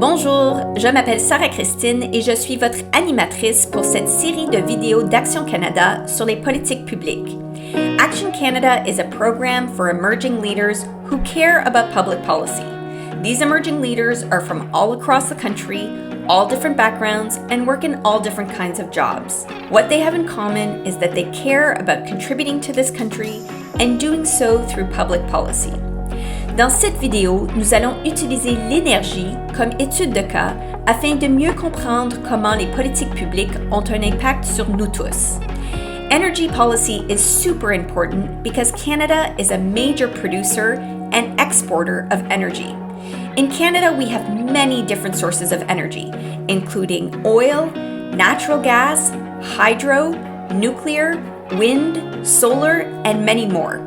Bonjour, je m'appelle Sarah Christine et je suis votre animatrice pour cette série de vidéos d'Action Canada sur les politiques publiques. Action Canada is a program for emerging leaders who care about public policy. These emerging leaders are from all across the country, all different backgrounds, and work in all different kinds of jobs. What they have in common is that they care about contributing to this country and doing so through public policy. Dans cette vidéo, nous allons utiliser l'énergie comme étude de cas afin de mieux comprendre comment les politiques publiques ont un impact sur nous tous. Energy policy is super important because Canada is a major producer and exporter of energy. In Canada, we have many different sources of energy, including oil, natural gas, hydro, nuclear, wind, solar, and many more.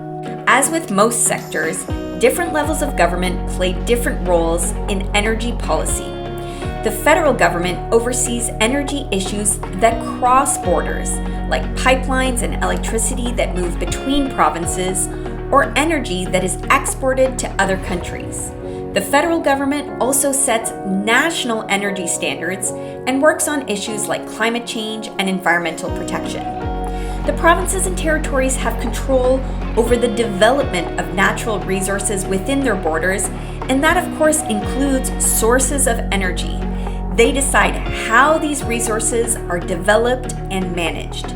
As with most sectors, different levels of government play different roles in energy policy. The federal government oversees energy issues that cross borders, like pipelines and electricity that move between provinces, or energy that is exported to other countries. The federal government also sets national energy standards and works on issues like climate change and environmental protection. The provinces and territories have control over the development of natural resources within their borders, and that of course includes sources of energy. They decide how these resources are developed and managed.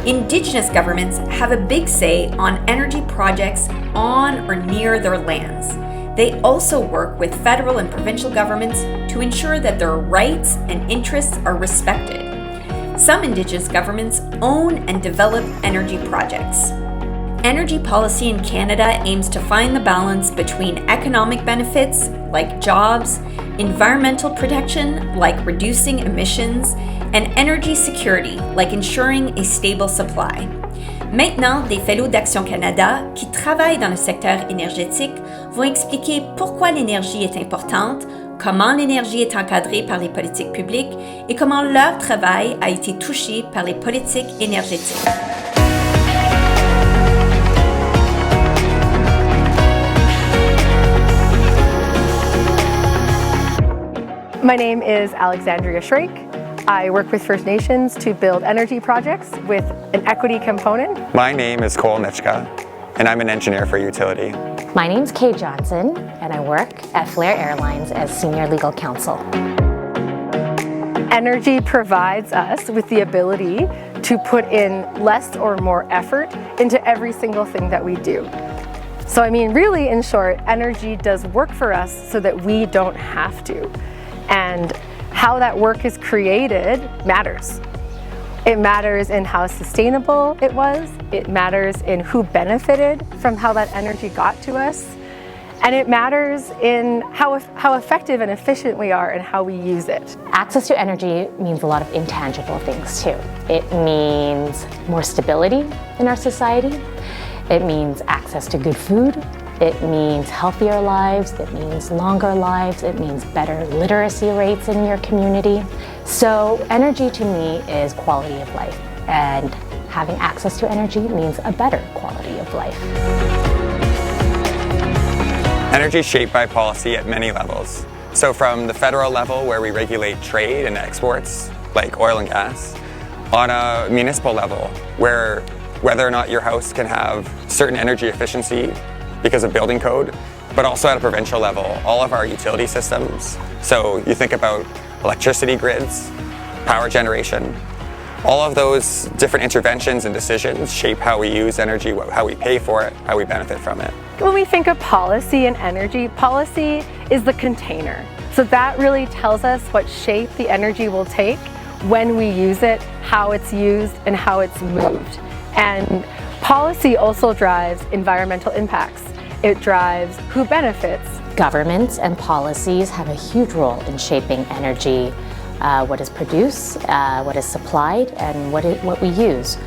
Indigenous governments have a big say on energy projects on or near their lands. They also work with federal and provincial governments to ensure that their rights and interests are respected. Some Indigenous governments own and develop energy projects. Energy policy in Canada aims to find the balance between economic benefits, like jobs, environmental protection, like reducing emissions, and energy security, like ensuring a stable supply. Maintenant, des fellows d'Action Canada qui travaillent dans le secteur énergétique vont expliquer pourquoi l'énergie est importante, comment l'énergie est encadrée par les politiques publiques et comment leur travail a été touché par les politiques énergétiques. My name is Alexandria Shrake. I work with First Nations to build energy projects with an equity component. My name is Cole Nitschka, and I'm an engineer for utility. My name's Kay Johnson, and I work at Flair Airlines as Senior Legal Counsel. Energy provides us with the ability to put in less or more effort into every single thing that we do. So really, in short, energy does work for us so that we don't have to. And how that work is created matters. It matters in how sustainable it was. It matters in who benefited from how that energy got to us. And it matters in how effective and efficient we are and how we use it. Access to energy means a lot of intangible things too. It means more stability in our society. It means access to good food. It means healthier lives, it means longer lives, it means better literacy rates in your community. So energy to me is quality of life, and having access to energy means a better quality of life. Energy is shaped by policy at many levels. So from the federal level, where we regulate trade and exports, like oil and gas, on a municipal level, where whether or not your house can have certain energy efficiency because of building code, but also at a provincial level, all of our utility systems. So you think about electricity grids, power generation, all of those different interventions and decisions shape how we use energy, how we pay for it, how we benefit from it. When we think of policy and energy, policy is the container. So that really tells us what shape the energy will take when we use it, how it's used, and how it's moved. And policy also drives environmental impacts. It drives who benefits. Governments and policies have a huge role in shaping energy, what is produced, what is supplied, and what we use.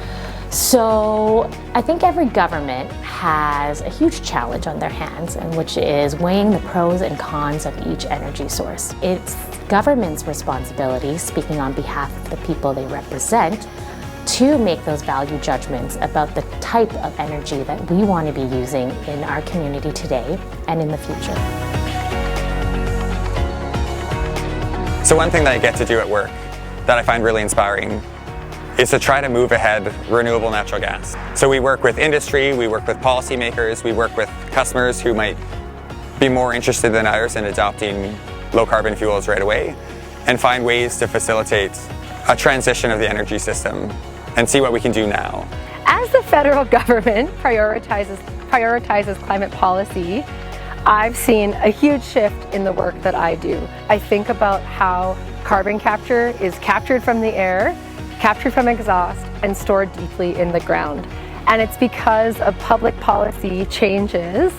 So I think every government has a huge challenge on their hands, and which is weighing the pros and cons of each energy source. It's government's responsibility, speaking on behalf of the people they represent, to make those value judgments about the type of energy that we want to be using in our community today and in the future. So one thing that I get to do at work that I find really inspiring is to try to move ahead renewable natural gas. So we work with industry, we work with policymakers, we work with customers who might be more interested than others in adopting low carbon fuels right away, and find ways to facilitate a transition of the energy system and see what we can do now. As the federal government prioritizes climate policy, I've seen a huge shift in the work that I do. I think about how carbon capture is captured from the air, captured from exhaust, and stored deeply in the ground. And it's because of public policy changes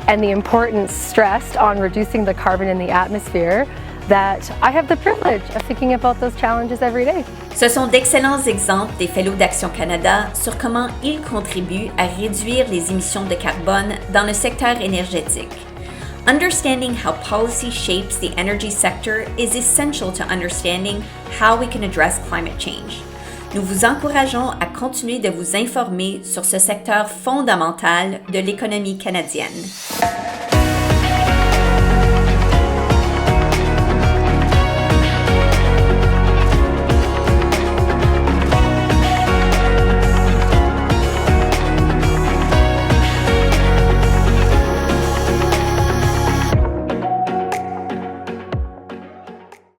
and the importance stressed on reducing the carbon in the atmosphere that I have the privilege of thinking about those challenges every day. Ce sont d'excellents exemples des Fellows d'Action Canada sur comment ils contribuent à réduire les émissions de carbone dans le secteur énergétique. Understanding how policy shapes the energy sector is essential to understanding how we can address climate change. Nous vous encourageons à continuer de vous informer sur ce secteur fondamental de l'économie canadienne.